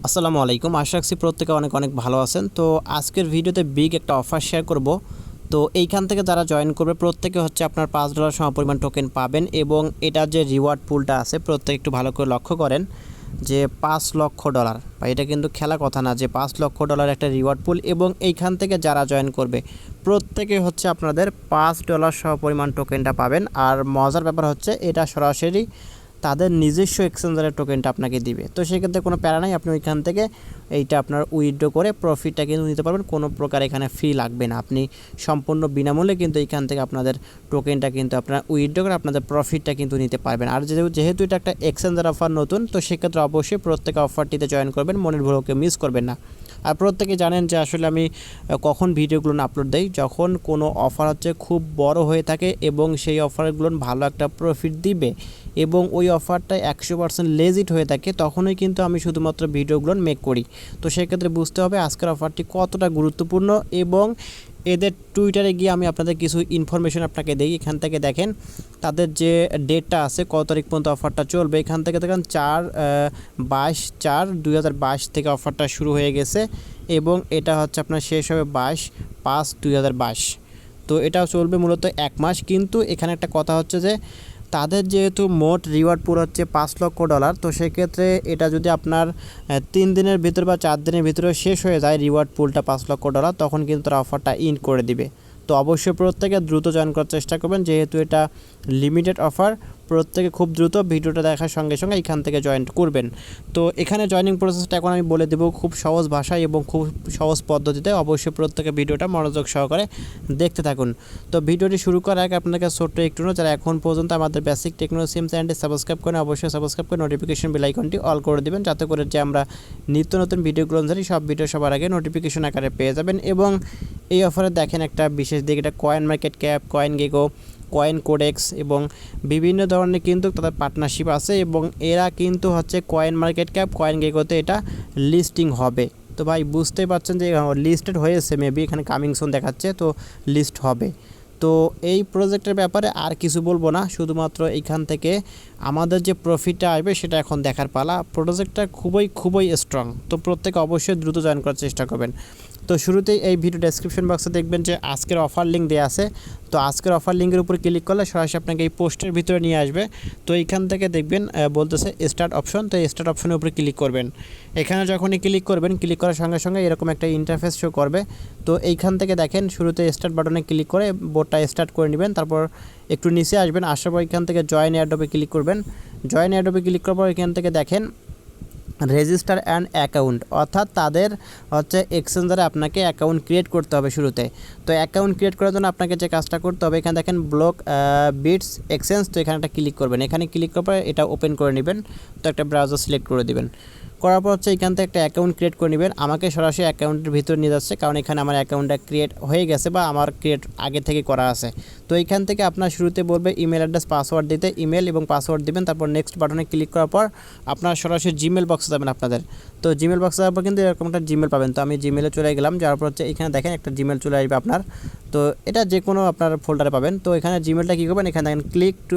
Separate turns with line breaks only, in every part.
আসসালামু আলাইকুম। আশা রাখছি প্রত্যেকে অনেক অনেক ভালো আছেন। তো আজকের ভিডিওতে বিগ একটা অফার শেয়ার করব। তো এইখান থেকে যারা জয়েন করবে প্রত্যেকে হচ্ছে আপনার $5 সমপরিমাণ টোকেন পাবেন এবং এটার যে রিওয়ার্ড পুলটা আছে প্রত্যেকে একটু ভালো করে লক্ষ্য করেন যে $5 লক্ষ বা এটা কিন্তু খেলা কথা না যে $5 লক্ষ একটা রিওয়ার্ড পুল এবং এইখান থেকে যারা জয়েন করবে প্রত্যেকে হচ্ছে আপনাদের $5 সমপরিমাণ টোকেনটা পাবেন। আর মজার ব্যাপার হচ্ছে এটা সরাসরি তাদের নিজস্ব এক্সচেঞ্জারের টোকেনটা আপনাকে দিবে। তো সেক্ষেত্রে কোনো প্যারা নাই, আপনি ওইখান থেকে এইটা আপনার উইথড্র করে প্রফিটটা কিন্তু নিতে পারবেন। কোনো প্রকার এখানে ফি লাগবে না, আপনি সম্পূর্ণ বিনামূল্যে কিন্তু এইখান থেকে আপনাদের টোকেনটা কিন্তু আপনার উইথড্র করে আপনাদের প্রফিটটা কিন্তু নিতে পারবেন। আর যেহেতু এটা একটা এক্সচেঞ্জার অফার নতুন, তো সেক্ষেত্রে অবশ্যই প্রত্যেকে অফারটিতে জয়েন করবেন, মনের ভুলকে মিস করবেন না। আর প্রত্যেকে জানেন যে আসলে আমি কখন ভিডিওগুলো আপলোড দেই, যখন কোনো অফার হচ্ছে খুব বড় হয়ে থাকে এবং সেই অফারগুলো ভালো একটা প্রফিট দিবে এবং ওই অফারটা 100% লেজিট হয়ে থাকে, তখনই কিন্তু আমি শুধুমাত্র ভিডিওগুলো মেক করি। তো সেক্ষেত্রে বুঝতে হবে আজকের অফারটি কতটা গুরুত্বপূর্ণ এবং এদের টুইটারে গিয়ে আমি আপনাদের কিছু ইনফরমেশন আপনাকে দিই। এখান থেকে দেখেন তাদের যে ডেটটা আছে কত তারিখ পর্যন্ত অফারটা চলবে। এখান থেকে দেখেন 4/22/2022 থেকে অফারটা শুরু হয়ে গেছে এবং এটা হচ্ছে আপনার শেষ হবে 22/5/2022। তো এটা চলবে মূলত 1 মাস। কিন্তু এখানে একটা কথা হচ্ছে যে তাদের যেহেতু মোট রিওয়ার্ড পুল হচ্ছে $5 লক্ষ, তো সেক্ষেত্রে এটা যদি আপনার 3 দিনের ভিতর বা 4 দিনের ভিতরে শেষ হয়ে যায় রিওয়ার্ড পুলটা $5 লক্ষ, তখন কিন্তু তারা অফারটা ইন করে দিবে। তো অবশ্যই প্রত্যেকে দ্রুত জয়েন করার চেষ্টা করবেন, যেহেতু এটা লিমিটেড অফার। প্রত্যেকে খুব দ্রুত ভিডিওটা দেখার সঙ্গে সঙ্গে এখান থেকে জয়েন করবেন। তো এখানে জয়েনিং প্রসেসটা এখন আমি বলে দেবো খুব সহজ ভাষায় এবং খুব সহজ পদ্ধতিতে। অবশ্যই প্রত্যেকে ভিডিওটা মনোযোগ সহকারে দেখতে থাকুন। তো ভিডিওটি শুরু করার আগে আপনাকে ছোট্ট একটু যারা এখন পর্যন্ত আমাদের বেসিক টেকনোলজি সিম চ্যানেলটি সাবস্ক্রাইব করেন, অবশ্যই সাবস্ক্রাইব করে নোটিফিকেশন বেল আইকনটি অল করে দেবেন, যাতে করে যে আমরা নিত্য নতুন ভিডিওগুলো জানি সব ভিডিও সবার আগে নোটিফিকেশন আকারে পেয়ে যাবেন। এবং এই অফারে দেখেন একটা বিশেষ দিক, এটা CoinMarketCap, CoinGecko, CoinCodex এবং বিভিন্ন ধরনের কিন্তু তাদের পার্টনারশিপ আছে এবং এরা কিন্তু হচ্ছে কয়েন মার্কেট ক্যাপ, কয়েন গেগোতে এটা লিস্টিং হবে। তো ভাই বুঝতেই পারছেন যে লিস্টেড হয়েছে, মেবি এখানে কামিং সুন দেখাচ্ছে, তো লিস্ট হবে। তো এই প্রজেক্টের ব্যাপারে আর কিছু বলবো না, শুধুমাত্র এইখান থেকে আমাদের যে প্রফিটটা আসবে সেটা এখন দেখার পালা। প্রজেক্টটা খুবই স্ট্রং, তো প্রত্যেকে অবশ্যই দ্রুত জয়েন করার চেষ্টা করবেন। তো শুরুতেই এই ভিডিও ডেসক্রিপশন বক্সে দেখবেন যে আজকের অফার লিঙ্ক দেওয়া আছে। তো আজকের অফার লিঙ্কের উপর ক্লিক করলে সরাসরি আপনাকে এই পোস্টের ভিতরে নিয়ে আসবে। তো এইখান থেকে দেখবেন বলতেছে স্টার্ট অপশন, তো এই স্টার্ট অপশনের উপরে ক্লিক করবেন। এখানে যখনই ক্লিক করবেন, ক্লিক করার সঙ্গে সঙ্গে এরকম একটা ইন্টারফেস শো করবে। তো এইখান থেকে দেখেন শুরুতে স্টার্ট বাটনে ক্লিক করে বোর্ডটা স্টার্ট করে নেবেন। তারপর একটু নিচে আসবেন, আসার পর এখান থেকে জয়েন এয়ারড্রপে ক্লিক করবেন। জয়েন এয়ারড্রপে ক্লিক করার পর এখান থেকে দেখেন রেজিস্টার অ্যান্ড অ্যাকাউন্ট, অর্থাৎ তাদের হচ্ছে এক্সচেঞ্জারে আপনাকে অ্যাকাউন্ট ক্রিয়েট করতে হবে শুরুতে। তো অ্যাকাউন্ট ক্রিয়েট করার জন্য আপনাকে যে কাজটা করতে হবে, এখানে দেখেন ব্লক বিটস এক্সচেঞ্জ, তো এখানে একটা ক্লিক করবেন। এখানে ক্লিক করার পর এটা ওপেন করে নেবেন। তো একটা ব্রাউজার সিলেক্ট করে দেবেন, করার পর হচ্ছে এখান থেকে একটা অ্যাকাউন্ট ক্রিয়েট করে নেবেন। আমাকে সরাসরি অ্যাকাউন্টের ভিতরে নিয়ে যাচ্ছে, কারণ এখানে আমার অ্যাকাউন্টটা ক্রিয়েট হয়ে গেছে বা আমার ক্রিয়েট আগে থেকে করা আছে। তো এইখান থেকে আপনার শুরুতে বলবে ইমেল অ্যাড্রেস পাসওয়ার্ড দিতে, ইমেল এবং পাসওয়ার্ড দিবেন। তারপর নেক্সট বাটনে ক্লিক করার পর আপনার সরাসরি জিমেল বক্সে যাবেন আপনাদের। তো জিমেল বক্সে যাওয়ার পর কিন্তু এরকম একটা জিমেল পাবেন। তো আমি জিমেলে চলে গেলাম, যাওয়ার পর হচ্ছে এখানে দেখেন একটা জিমেল চলে আসবে আপনার। তো এটা যে কোনো আপনার ফোল্ডারে পাবেন। তো এখানে জিমেলটা কী করবেন, এখানে দেখেন click to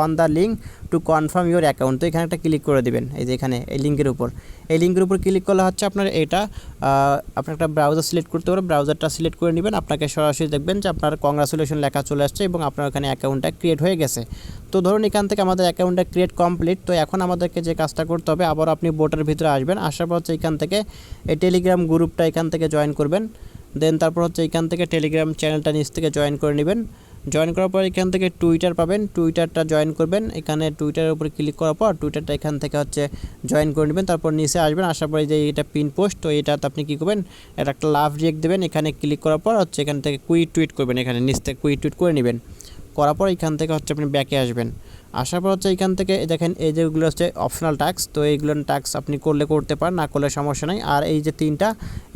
on the link to confirm your account, তো এখানে একটা ক্লিক করে দেবেন। এই যে এখানে এই লিঙ্কের উপর, এই লিঙ্কের উপর ক্লিক করলে হচ্ছে আপনার এটা আপনার একটা ব্রাউজার সিলেক্ট করতে পারে, ব্রাউজারটা সিলেক্ট করে নেবেন। আপনাকে সরাসরি দেখবেন যে আপনার কংগ্রাচুলেশন লেখা চলে আসছে এবং আপনার ওখানে অ্যাকাউন্টটা ক্রিয়েট হয়ে গেছে। তো ধরুন এখান থেকে আমাদের অ্যাকাউন্টটা ক্রিয়েট কমপ্লিট। তো এখন আমাদেরকে যে কাজটা করতে হবে, আবার আপনি বোটের ভিতরে আসবেন, আসার পর হচ্ছে এখান থেকে এই টেলিগ্রাম গ্রুপটা এখান থেকে জয়েন করবেন। দেন তারপর হচ্ছে এখান থেকে টেলিগ্রাম চ্যানেলটা নিচ থেকে জয়েন করে নেবেন। জয়েন করার পর এখান থেকে টুইটার পাবেন, টুইটারটা জয়েন করবেন। এখানে টুইটারের উপরে ক্লিক করার পর টুইটারটা এখান থেকে হচ্ছে জয়েন করে নেবেন। তারপর নিচে আসবেন, আসার পরে যে এটা পিন পোস্ট, তো এটাতে আপনি কী করবেন, এটা একটা লাভ রিয়েক্ট দেবেন। এখানে ক্লিক করার পর হচ্ছে এখান থেকে কুইক টুইট করবেন, এখানে নিচ থেকে কুইক টুইট করে নেবেন। করার পর এখান থেকে হচ্ছে আপনি ব্যাকে আসবেন। আসার পর হচ্ছে এখান থেকে দেখেন এই যেগুলো হচ্ছে অপশনাল টাস্ক, তো এইগুলো টাস্ক আপনি করতে পারেন, না করলে সমস্যা নাই। আর এই যে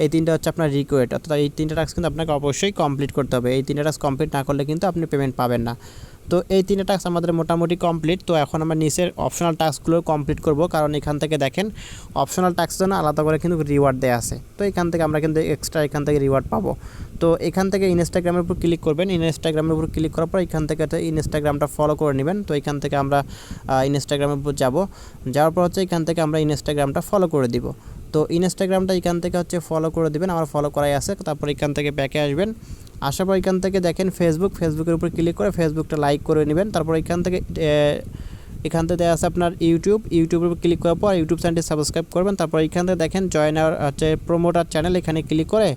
এই তিনটা হচ্ছে আপনার রিকোয়েড, অর্থাৎ এই তিনটা টাস্ক কিন্তু আপনাকে অবশ্যই কমপ্লিট করতে হবে। এই তিনটা টাস্ক কমপ্লিট না করলে কিন্তু আপনি পেমেন্ট পাবেন না। তো এই তিনটা টাস্ক আমাদের মোটামুটি কমপ্লিট। তো এখন আমরা নিচের অপশনাল টাস্কগুলো কমপ্লিট করব, কারণ এখান থেকে দেখেন অপশনাল টাস্কের জন্য আলাদা করে কিন্তু রিওয়ার্ড দেওয়া আছে। তো এখান থেকে আমরা কিন্তু এক্সট্রা এখান থেকে রিওয়ার্ড পাবো। তো এখান থেকে ইনস্টাগ্রামের উপর ক্লিক করবেন। ইনস্টাগ্রামের উপর ক্লিক করার পর এখান থেকে ইনস্টাগ্রামটা ফলো করে নেবেন। তো এখান থেকে আমরা ইনস্টাগ্রামের উপর যাওয়ার পর হচ্ছে এখান থেকে আমরা ইনস্টাগ্রামটা ফলো করে দিব। তো ইনস্টাগ্রামটা এখান থেকে হচ্ছে ফলো করে দেবেন, আমার ফলো করাই আছে। তারপর এখান থেকে ব্যাকে আসবেন, আসার পর এখান থেকে দেখেন ফেসবুকের উপর ক্লিক করে ফেসবুকটা লাইক করে নেবেন। তারপর এখান থেকে দেওয়া আছে আপনার ইউটিউবের উপর ক্লিক করার পর ইউটিউব চ্যানেলটি সাবস্ক্রাইব করবেন। তারপর এখান থেকে দেখেন জয়েন আওয়ার হচ্ছে প্রোমোটার চ্যানেল, এখানে ক্লিক করে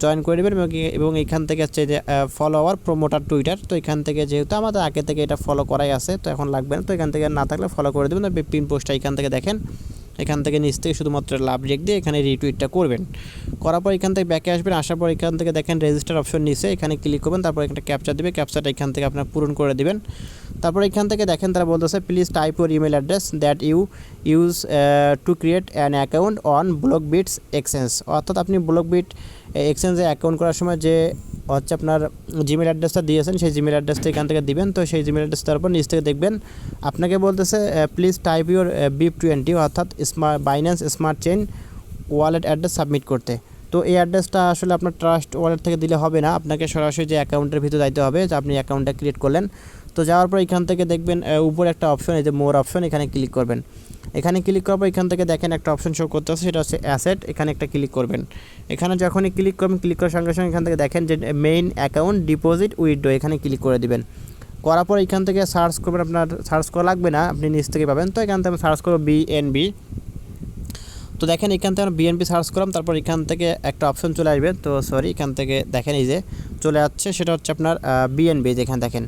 জয়েন করে নেবেন এবং এখান থেকে হচ্ছে যে ফলো আওয়ার প্রোমোটার টুইটার। তো এখান থেকে যেহেতু আমাদের আগে থেকে এটা ফলো করাই আছে, তো এখন লাগবে না, তো এখান থেকে না থাকলে ফলো করে দেবেন। পিন পোস্টটা এখান থেকে দেখেন, এখান থেকে নিচ থেকে শুধুমাত্র লাভ রেখে দিয়ে এখানে রিটুইটটা করবেন। করার পর এখান থেকে ব্যাকে আসবেন, আসার পর এখান থেকে দেখেন রেজিস্টার অপশন নিচে, এখানে ক্লিক করবেন। তারপর একটা ক্যাপচা দেবে, ক্যাপচাটা এখান থেকে আপনার পূরণ করে দিবেন। তারপর এখান থেকে দেখেন তারা বলতেছে please type your email address that you use to create an account on Blockbits exchange. অর্থাৎ আপনি ব্লকবিট এক্সচেঞ্জে অ্যাকাউন্ট করার সময় যে হচ্ছে আপনার জিমেল অ্যাড্রেসটা দিয়েছেন, সেই জিমেল অ্যাড্রেসটা এখান থেকে দিবেন। তো সেই জিমেল অ্যাড্রেস তারপর নিচ থেকে দেখবেন আপনাকে বলতেছে প্লিজ টাইপ ইউর BIP20 অর্থাৎ Binance smart chain wallet address submit করতে। তো এই অ্যাড্রেসটা আসলে আপনার ট্রাস্ট ওয়ালেট থেকে দিলে হবে না, আপনাকে সরাসরি যে অ্যাকাউন্টের ভিতরে যাইতে হবে, যে আপনি অ্যাকাউন্টটা ক্রিয়েট করলেন। তো যাওয়ার পর এখান থেকে দেখবেন উপরে একটা অপশন, এই যে মোর অপশন, এখানে ক্লিক করবেন। এখানে ক্লিক করার পর এখান থেকে দেখেন একটা অপশন শো করতে আছে, সেটা হচ্ছে অ্যাসেট, এখানে একটা ক্লিক করবেন। এখানে যখনই ক্লিক করবেন, ক্লিক করার সঙ্গে সঙ্গে এখান থেকে দেখেন যে মেইন অ্যাকাউন্ট ডিপোজিট উইথড্র, এখানে ক্লিক করে দিবেন। করার পর এখান থেকে সার্চ করবেন, আপনার সার্চ করা লাগবে না, আপনি নিচ থেকে পাবেন। তো এখান থেকে আমি সার্চ করবো BNB। তো দেখেন এখান থেকে আমরা BNB সার্চ করলাম, তারপর এখান থেকে একটা অপশন চলে আসবে। তো সরি, এখান থেকে দেখেন এই যে চলে আসছে, সেটা হচ্ছে আপনার BNB, যেখানে দেখেন।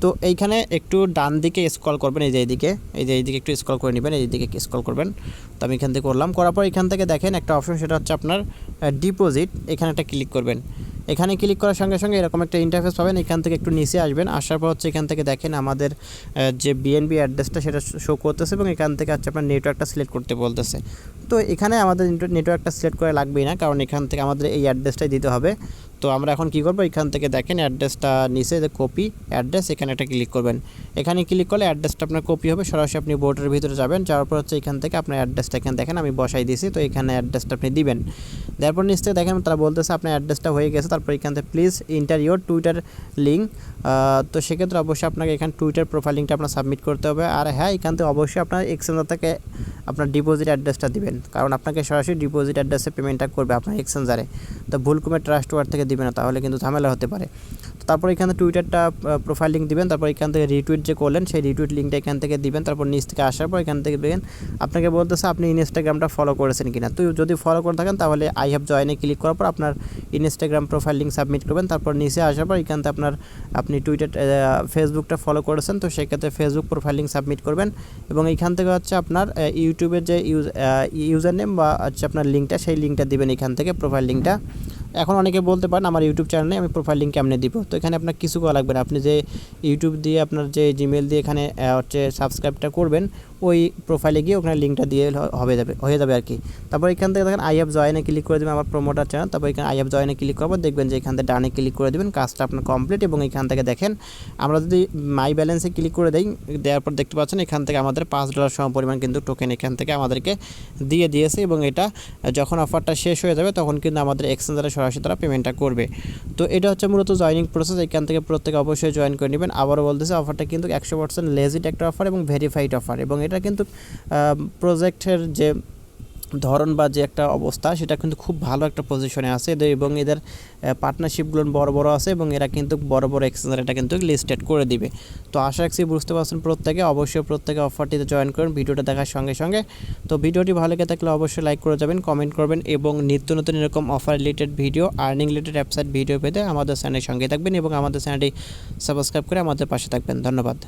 তো এইখানে একটু ডান দিকে স্ক্রল করবেন, এই যে এইদিকে একটু স্ক্রল করে নেবেন, এইদিকে স্ক্রল করবেন। তো আমি এখান থেকে করলাম, করার পর এখান থেকে দেখেন একটা অপশন, সেটা হচ্ছে আপনার ডিপোজিট, এখানে একটা ক্লিক করবেন। এখানে ক্লিক করার সঙ্গে সঙ্গে এরকম একটা ইন্টারফেস পাবেন, এখান থেকে একটু নিচে আসবেন, আসার পর হচ্ছে এখান থেকে দেখেন আমাদের যে BNB অ্যাড্রেসটা সেটা শো করতেছে এবং এখান থেকে হচ্ছে আপনার নেটওয়ার্কটা সিলেক্ট করতে বলতেছে। তো এখানে আমাদের নেটওয়ার্কটা সিলেক্ট করে লাগবেই না, কারণ এখান থেকে আমাদের এই অ্যাড্রেসটাই দিতে হবে। তো আমরা এখন কী করবো, এখান থেকে দেখেন অ্যাড্রেসটা নিচে যে কপি অ্যাড্রেস, এখানে একটা ক্লিক করবেন। এখানে ক্লিক করলে অ্যাড্রেসটা আপনার কপি হবে, সরাসরি আপনি বোর্ডের ভিতরে যাবেন, যাওয়ার পর হচ্ছে এখান থেকে আপনার অ্যাড্রেসটা এখানে দেখেন আমি বসাই দিয়েছি। তো এখানে অ্যাড্রেসটা আপনি দিবেন, তারপর নিচ থেকে দেখেন তারা বলতেছে আপনার অ্যাড্রেসটা হয়ে গেছে। তারপর এখান থেকে please inter your Twitter link. তো সেক্ষেত্রে অবশ্যই আপনাকে এখানে টুইটার প্রোফাইল লিঙ্কটা আপনার সাবমিট করতে হবে। আর হ্যাঁ, এখান থেকে অবশ্যই আপনার এক্সচেঞ্জার থেকে আপনার ডিপোজিট অ্যাড্রেসটা দিবেন, কারণ আপনাকে সরাসরি ডিপোজিট অ্যাড্রেসে পেমেন্টটা করবে আপনার এক্সচেঞ্জারে। তো ভুল করে ট্রাস্ট ওয়ার্ড থেকে দিবে না, তাহলে কিন্তু ঝামেলা হতে পারে। তো তারপর এখানে টুইটারটা প্রোফাইল লিঙ্ক দিবেন, তারপর এখান থেকে রিটুইট যে করলেন সেই রিটুইট লিঙ্কটা এখান থেকে দিবেন। তারপর নিচ থেকে আসার পর এখান থেকে দেখবেন আপনাকে বলতেছে আপনি ইনস্টাগ্রামটা ফলো করেছেন কিনা। তো যদি ফলো করে থাকেন তাহলে আই হ্যাভ জয়েনে ক্লিক করার পর আপনার ইনস্টাগ্রাম প্রোফাইল লিঙ্ক সাবমিট করবেন। তারপর নিচে আসার পর এখান থেকে আপনি ফেসবুকটা ফলো করেছেন, তো সেক্ষেত্রে ফেসবুক প্রোফাইল লিঙ্ক সাবমিট করবেন। এবং এইখান থেকে হচ্ছে আপনার ইউটিউবের যে ইউজার নেম বা হচ্ছে আপনার লিঙ্কটা, সেই লিঙ্কটা দিবেন এখান থেকে, প্রোফাইল লিঙ্কটা। এখন অনেকে বলতে পারেন আমার ইউটিউব চ্যানেলে আমি প্রোফাইল লিঙ্ক কেমনে দিব। তো এখানে আপনার কিছু করা লাগবে না, আপনি যে ইউটিউব দিয়ে আপনার যে জিমেল দিয়ে এখানে হচ্ছে সাবস্ক্রাইবটা করবেন, ওই প্রোফাইলে গিয়ে ওখানে লিঙ্কটা দিয়ে হয়ে যাবে আর কি। তারপর এখান থেকে দেখেন আই হ্যাভ জয়েনে ক্লিক করে দেবেন, আমার প্রোমোটার চ্যানেল। তারপর এখানে আই হ্যাভ জয়েনে ক্লিক করবো, দেখবেন যে এখান থেকে ডানে ক্লিক করে দেবেন, কাজটা আপনার কমপ্লিট। এবং এখান থেকে দেখেন আমরা যদি মাই ব্যালেন্সে ক্লিক করে দেওয়ার পর দেখতে পাচ্ছেন এখান থেকে আমাদের $5 সমপরিমাণ কিন্তু টোকেন এখান থেকে আমাদেরকে দিয়ে দিয়েছে। এবং এটা যখন অফারটা শেষ হয়ে যাবে তখন কিন্তু আমাদের এক্সচেঞ্জারে সরাসরি তারা পেমেন্টটা করবে। তো এটা হচ্ছে মূলত জয়েনিং প্রসেস, এখান থেকে প্রত্যেকে অবশ্যই জয়েন করে নেবেন। আবারও বলতেছে অফারটা কিন্তু 100% লেজিট একটা অফার এবং ভেরিফাইড অফার, এবং এটা কিন্তু প্রজেক্টের যে ধরন বা যে একটা অবস্থা সেটা কিন্তু খুব ভালো একটা পজিশনে আছে এবং এদের পার্টনারশিপগুলো বড় বড় আছে এবং এরা কিন্তু বড় বড় এক্সচেঞ্জার এটা কিন্তু লিস্টেড করে দিবে। তো আশা রাখছি বুঝতে পারছেন প্রত্যেকে, অবশ্যই প্রত্যেকে অফারটিতে জয়েন করুন ভিডিওটা দেখার সঙ্গে সঙ্গে। তো ভিডিওটি ভালো লেগে থাকলে অবশ্যই লাইক করে যাবেন, কমেন্ট করবেন এবং নিত্য নতুন এরকম offer related video, earning related website video পেতে আমাদের চ্যানেলের সঙ্গে থাকবেন এবং আমাদের চ্যানেলটি সাবস্ক্রাইব করে আমাদের পাশে থাকবেন। ধন্যবাদ।